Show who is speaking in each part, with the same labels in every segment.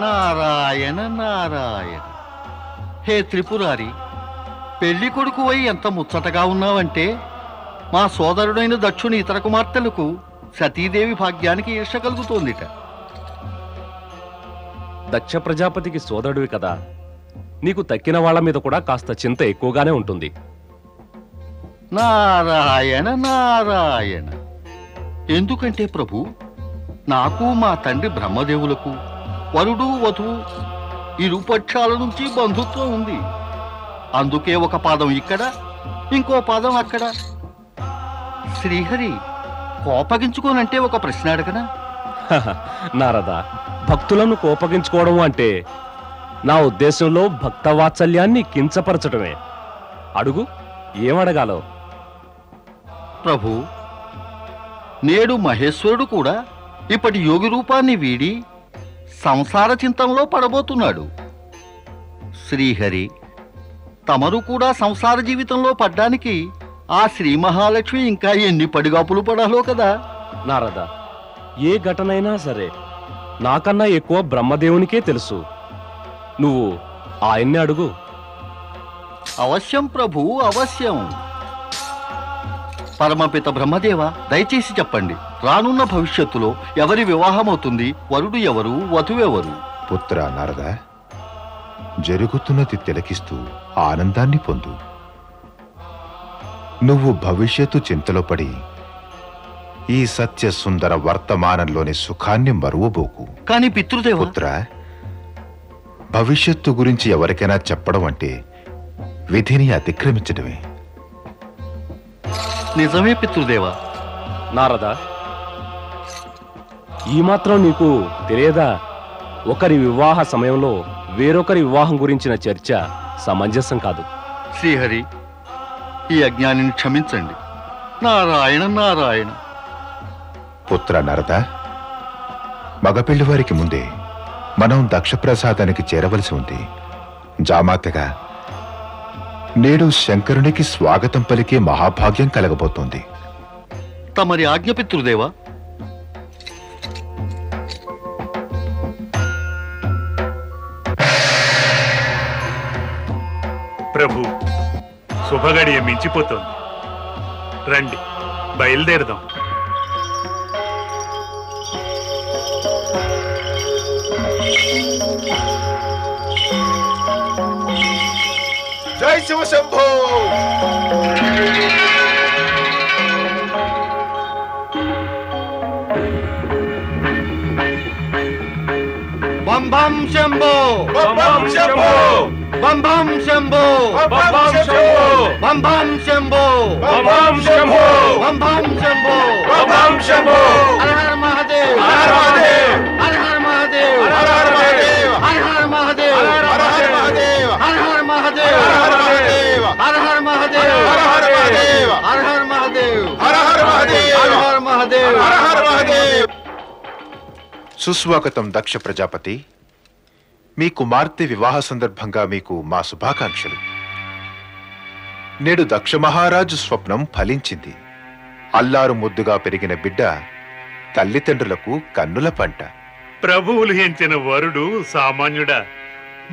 Speaker 1: నారాయణ నారాయణ. హే త్రిపురారి, పెళ్లి కొడుకు అయి ఎంత ముచ్చటగా ఉన్నావంటే మా సోదరుడైన దక్షుని ఇతర కుమార్తెలకు సతీదేవి భాగ్యానికి ఈర్ష కలుగుతోందిట.
Speaker 2: దక్ష ప్రజాపతికి సోదరుడివి కదా, నీకు తక్కిన వాళ్ల మీద కూడా కాస్త చింత ఎక్కువగానే ఉంటుంది.
Speaker 1: నారాయణ నారాయణ. ఎందుకంటే ప్రభు, నాకు మా తండ్రి బ్రహ్మదేవులకు వరుడు వధువు ఇరుపక్షాల నుంచి బంధుత్వం ఉంది. అందుకే ఒక పాదం ఇక్కడ, ఇంకో పాదం అక్కడ. శ్రీహరి కోపగించుకోనంటే ఒక ప్రశ్న అడగనా?
Speaker 2: నారద, భక్తులను కోపగించుకోవడం అంటే నా ఉద్దేశంలో భక్తవాత్సల్యాన్ని కించపరచడమే. అడుగు, ఏమడగాలో?
Speaker 1: ప్రభు, నేడు మహేశ్వరుడు కూడా ఇప్పటి యోగి రూపాన్ని వీడి సంసార చింతనలో పడబోతున్నాడు. శ్రీహరి, తమరు కూడా సంసార జీవితంలో పడ్డానికి ఆ శ్రీ మహాలక్ష్మి ఇంకా ఎన్ని పడిగాపులు పడాలో కదా.
Speaker 2: నారద, ఏ ఘటనైనా సరే నాకన్నా ఎక్కువ బ్రహ్మదేవునికే తెలుసు. నువ్వు ఆయన్ని అడుగు.
Speaker 1: అవశ్యం ప్రభు, అవశ్యం. పరమపిత బ్రహ్మదేవ, దయచేసి చెప్పండి, రానున్న భవిష్యత్తులో ఎవరి వివాహం అవుతుంది? వరుడు ఎవరు, వధువెవరు?
Speaker 3: పుత్ర నారద, జరుగుతున్నది తిలకిస్తూ ఆనందాన్ని పొందు. నువ్వు భవిష్యత్తు చింతలో పడి ఈ సత్య సుందర వర్తమానంలోని సుఖాన్ని మరువబోకు.
Speaker 1: కాని పితృదేవ.
Speaker 3: పుత్ర, భవిష్యత్తు గురించి ఎవరికైనా చెప్పడం అంటే విధిని అతిక్రమించడమే.
Speaker 1: నిజమే పితృదేవ.
Speaker 2: నారద, ఈ మాత్రం నీకు తెలియదా? ఒకరి వివాహ సమయంలో వేరొకరి వివాహం గురించిన చర్చ సమంజసం కాదు.
Speaker 1: శ్రీహరి, ఈ అజ్ఞానిని క్షమించండి. నారాయణ నారాయణ.
Speaker 3: పుత్ర నరద, మగపెళ్లి వారికి ముందే మనం దక్షప్రసాదానికి చేరవలసి ఉంది. జామాతగా నేడు శంకరునికి స్వాగతం పలికే మహాభాగ్యం కలగబోతోంది.
Speaker 1: తమరి ఆజ్ఞ పితృదేవా.
Speaker 4: ప్రభు, శుభగడియ మించిపోతోంది. రండి, బయలుదేరదాం.
Speaker 3: జై శివ శంభో.
Speaker 1: బం బం శంభో,
Speaker 3: బం బం శంభో,
Speaker 1: బం బం శంభో,
Speaker 3: బం బం శంభో,
Speaker 1: బం బం శంభో,
Speaker 3: బం బం శంభో,
Speaker 1: బం బం శంభో,
Speaker 3: బం బం శంభో.
Speaker 1: హర హర మహాదేవ్,
Speaker 3: హర హర మహాదేవ్,
Speaker 1: హర హర మహాదేవ్,
Speaker 3: హర హర మహాదేవ్,
Speaker 1: హర హర మహాదేవ్,
Speaker 3: హర హర మహాదేవ్,
Speaker 1: హర హర మహాదేవ్,
Speaker 3: హర హర మహాదేవ్,
Speaker 1: హర హర మహాదేవ్,
Speaker 3: హర హర మహాదేవ్,
Speaker 1: హర హర మహాదేవ్,
Speaker 3: హర హర మహాదేవ్,
Speaker 1: హర హర మహాదేవ్,
Speaker 3: హర హర మహాదేవ్. సుస్వాగతం దక్ష ప్రజాపతి. మీ కుమార్తె వివాహ సందర్భంగా మీకు మా శుభాకాంక్షలు. నేడు దక్ష మహారాజు స్వప్నం ఫలించింది. అల్లారు ముద్దుగా పెరిగిన బిడ్డ తల్లిదండ్రులకు కన్నుల పంట.
Speaker 4: ప్రభువులు ఎంచిన వరుడు సామాన్యుడా,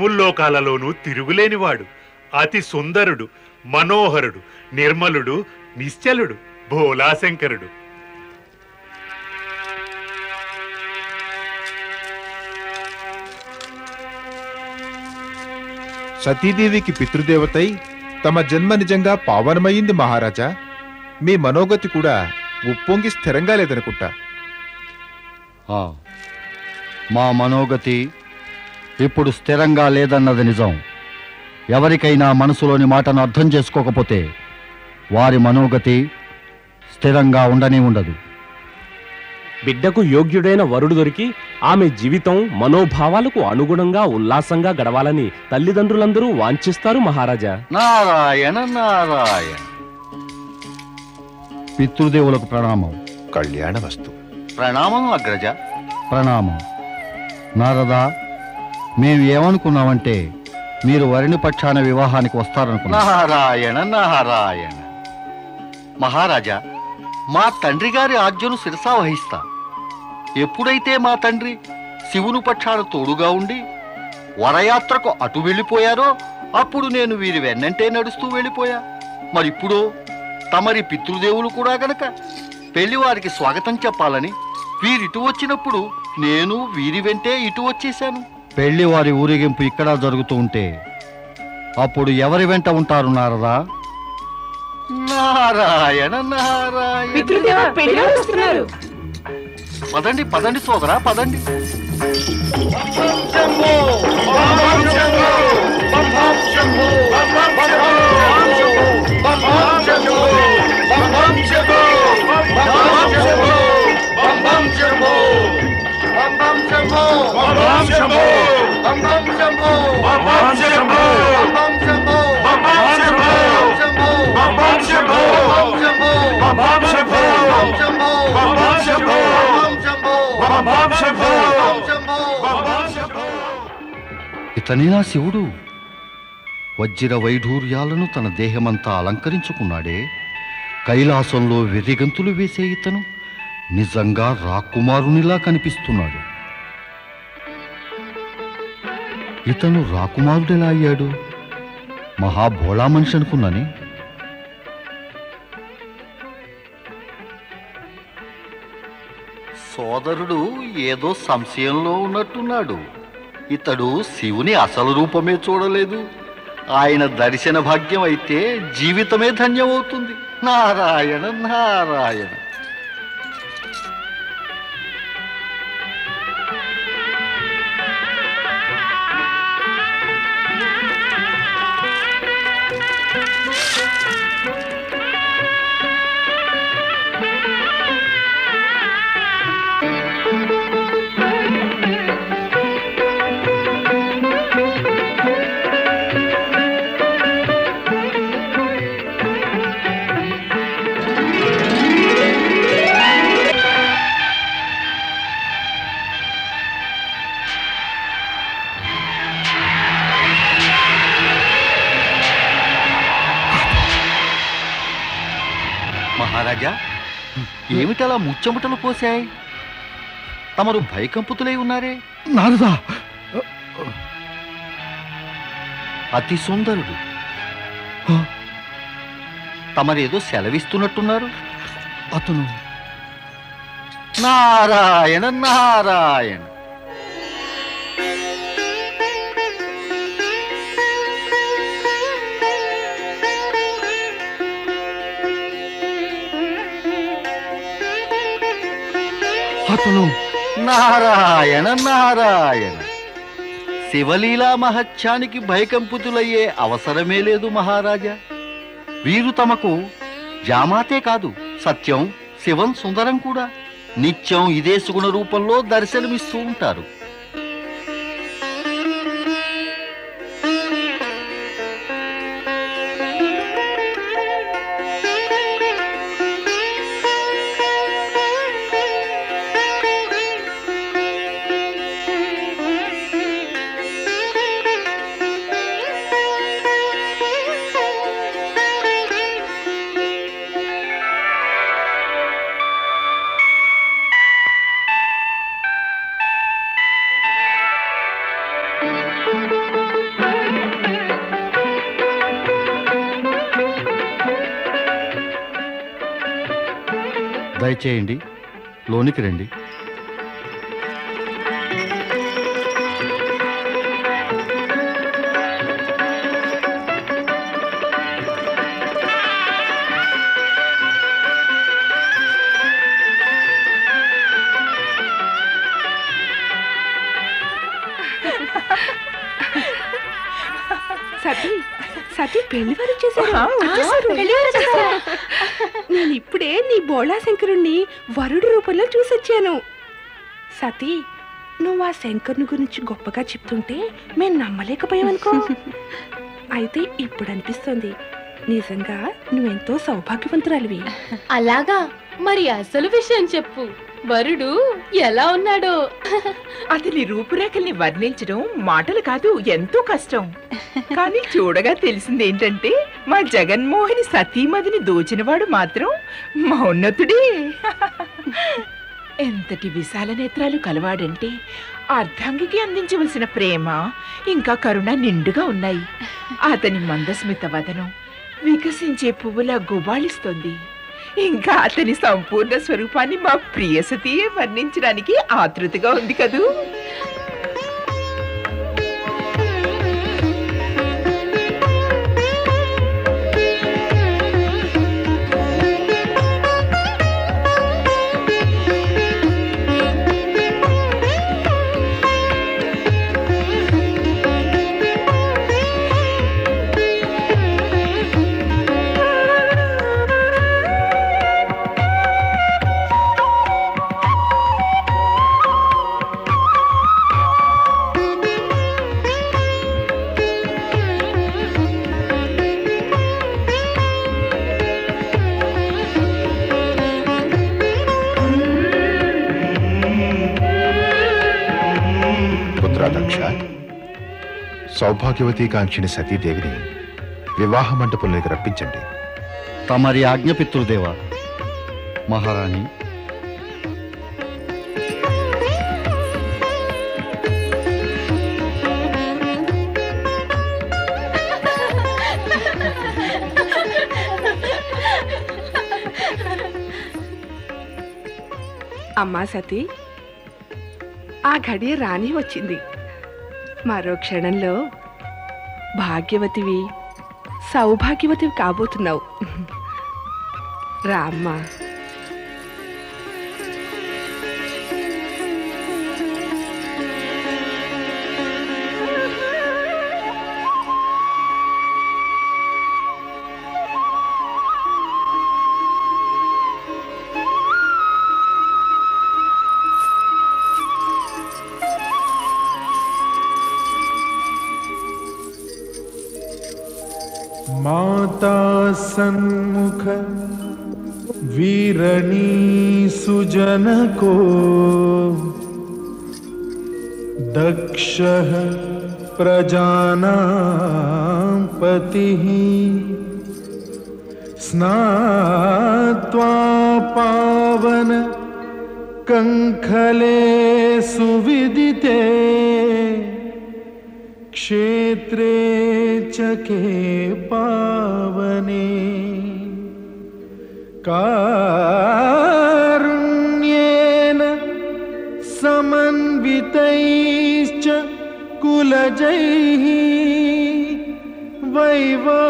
Speaker 4: ముల్లోకాలలోనూ తిరుగులేనివాడు, అతి సుందరుడు, మనోహరుడు, నిర్మలుడు, నిశ్చలుడు, భోలాశంకరుడు.
Speaker 5: సతీదేవికి పితృదేవతై తమ జన్మ నిజంగా పావనమయ్యింది మహారాజా. మీ మనోగతి కూడా ఉప్పొంగి స్థిరంగా లేదనుకుంటా.
Speaker 1: మా మనోగతి ఇప్పుడు స్థిరంగా లేదన్నది నిజం. ఎవరికైనా మనసులోని మాటను అర్థం చేసుకోకపోతే వారి మనోగతి స్థిరంగా ఉండనే ఉండదు.
Speaker 2: బిడ్డకు యోగ్యుడైన వరుడు దొరికి ఆమె జీవితం మనోభావాలకు అనుగుణంగా ఉల్లాసంగా గడవాలని తల్లిదండ్రులందరూ వాంఛిస్తారు మహారాజా.
Speaker 1: నారాయణ నారాయణ. పితృదేవులకు ప్రణామం.
Speaker 3: కళ్యాణమస్తు.
Speaker 1: ప్రణామం అగ్రజ, ప్రణామం. నారదా, మేము ఏమనుకున్నామంటే మీరు వరుణి పక్షాన వివాహానికి వస్తారనుకున్నాం. నారాయణ నారాయణ. మహారాజా, మా తండ్రి గారి ఆజ్ఞను శిరసా వహిస్తా. ఎప్పుడైతే మా తండ్రి శివుని పక్షాన తోడుగా ఉండి వరయాత్రకు అటు వెళ్ళిపోయారో అప్పుడు నేను వీరి వెన్నంటే నడుస్తూ వెళ్ళిపోయా. మరిప్పుడు తమరి పితృదేవులు కూడా గనక పెళ్లి వారికి స్వాగతం చెప్పాలని వీరిటు వచ్చినప్పుడు నేను వీరి వెంటే ఇటు వచ్చేశాను. పెళ్లి వారి ఊరేగింపు ఇక్కడ జరుగుతూ ఉంటే అప్పుడు ఎవరి వెంట ఉంటారు నారదా? నారాయణ నారాయణ. పదండి పదండి సోదరా, పదండి. ఇతనేనా శివుడు? వజ్ర వైఢూర్యాలను తన దేహమంతా అలంకరించుకున్నాడే. కైలాసంలో వెర్రిగంతులు వేసే ఇతను నిజంగా రాకుమారునిలా కనిపిస్తున్నాడు. ఇతను రాకుమారుడెలా అయ్యాడు? మహాభోళా మనిషి అనుకున్నానే. సోదరుడు ఏదో సంశయంలో ఉన్నట్టున్నాడు. ఇతడు శివుని అసలు రూపమే చూడలేదు. ఆయన దర్శన భాగ్యం అయితే జీవితమే ధన్యమవుతుంది. నారాయణ నారాయణ. మహారాజా, ఏమిటలా ముచ్చముటలు పోశాయి? తమరు భయకంపుతులై ఉన్నారే. నారదా, అతి సుందరుడు. తమరేదో సెలవిస్తున్నట్టున్నారు. అతను నారాయణ నారాయణ. అతను నారాయణ నారాయణ. శివలీలా మహత్యానికి భయకంపుతులయ్యే అవసరమే లేదు మహారాజా. వీరు తమకు జామాతే కాదు, సత్యం శివం సుందరం కూడా. నిత్యం ఇదే సుగుణ రూపంలో దర్శనమిస్తూ ఉంటారు. దయచేయండి, లోనికి రండి.
Speaker 6: సతీ, సతీ పెళ్లి వారు చేశారు. నేను ఇప్పుడే నీ బోళా శంకరుణ్ణి వరుడు రూపంలో చూసొచ్చాను. సతీ, నువ్వు ఆ శంకరుని గురించి గొప్పగా చెప్తుంటే మేము నమ్మలేకపోయామనుకో. అయితే ఇప్పుడు అనిపిస్తుంది నిజంగా నువ్వెంతో సౌభాగ్యవంతురాలివి.
Speaker 7: అలాగా? మరి అసలు విషయం చెప్పు. వరుడు ఎలా ఉన్నాడో?
Speaker 8: అతని రూపురేఖల్ని వర్ణించడం మాటలు కాదు, ఎంతో కష్టం. కానీ చూడగా తెలిసిందేంటంటే మా జగన్మోహని సతీమదిని దోచినవాడు మాత్రం మౌన్నతుడే. ఎంతటి విశాల నేత్రాలు కలవాడంటే అర్ధాంగికి అందించవలసిన ప్రేమ ఇంకా కరుణ నిండుగా ఉన్నాయి. అతని మందస్మిత వదనం వికసించే పువ్వులా గుబాళిస్తోంది. ఇంకా అతని సంపూర్ణ స్వరూపాన్ని మా ప్రియసతియే వర్ణించడానికి ఆతృతగా ఉంది కదూ.
Speaker 3: సౌభాగ్యవతి కాంక్షిణి సతీదేవిని వివాహ మండపంలోకి రప్పించండి.
Speaker 1: తమరి ఆజ్ఞ పితృదేవ. మహారాణి,
Speaker 6: అమ్మా సతీ, ఆ ఘడియ రాణి వచ్చింది. మరో క్షణంలో భాగ్యవతివి సౌభాగ్యవతివి కాబోతున్నావు. రామ్మా.
Speaker 9: माता सन्मुख वीरणी सुजन को दक्षः प्रजानां पतिः स्नात्वा पावन कंखले सुविदिते क्षेत्रे चके पावने कारुण्येन समन्वितैश्च कुलजैः वैवाह्यते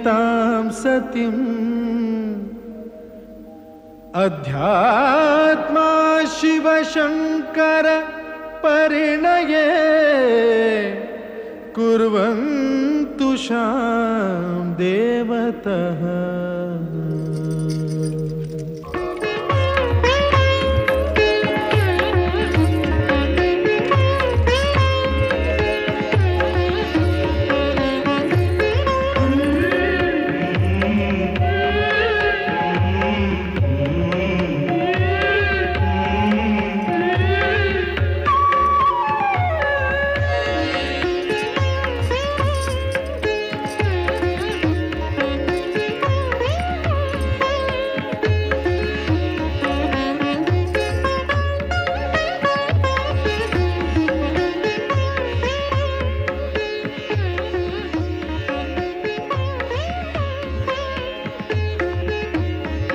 Speaker 9: तां सतीम् अध्यात्मा शिवशंकर परिणये कुर्वन्तु शां देवतः।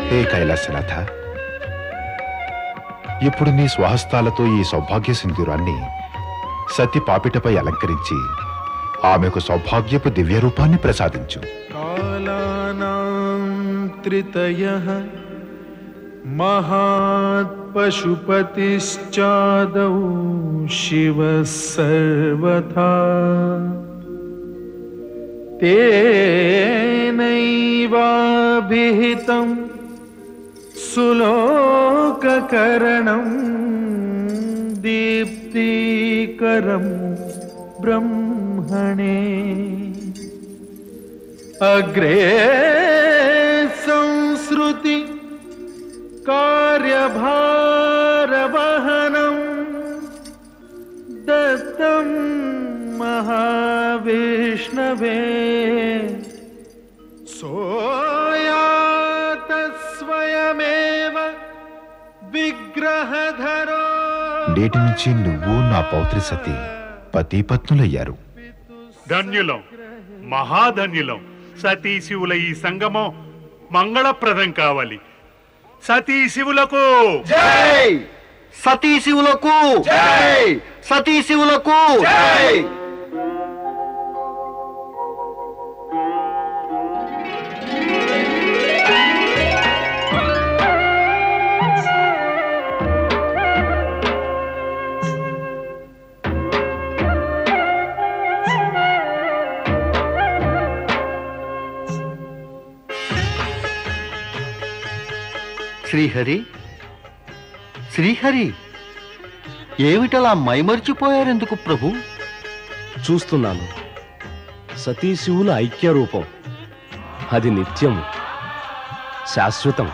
Speaker 3: హే కైలాసనాథ, ఇప్పుడు నీ స్వహస్తాలతో ఈ సౌభాగ్య సింధూరాన్ని సతి పాపిటపై అలంకరించి ఆమెకు సౌభాగ్యపు దివ్య రూపాన్ని ప్రసాదించు.
Speaker 9: కాలానాం త్రితయః మహాత్ పశుపతిశ్చాదౌ శివః సర్వథా తేనైవాభిహితం సులోకకరణం దీప్తికరం బ్రహ్మణే అగ్రే సంస్రుతి కార్యభారవహనం దత్తం మహావిష్ణవే సోయాత స్వయమేవ విగ్రహధరో
Speaker 5: నేటి నుంచి నువ్వు నా పౌత్రి సతీ పతిపత్నులయ్యారు.
Speaker 4: ధన్యులం, మహాధన్యులం. సతీ శివుల ఈ సంగమం మంగళప్రదం కావాలి. సతీ శివులకు
Speaker 1: జై! సతీ శివులకు జై! సతీ శివులకు జై! శ్రీహరి, శ్రీహరి, ఏమిటలా మైమర్చిపోయారెందుకు ప్రభు?
Speaker 2: చూస్తున్నాను, సతీశివుల ఐక్య రూపం. అది నిత్యం శాశ్వతం.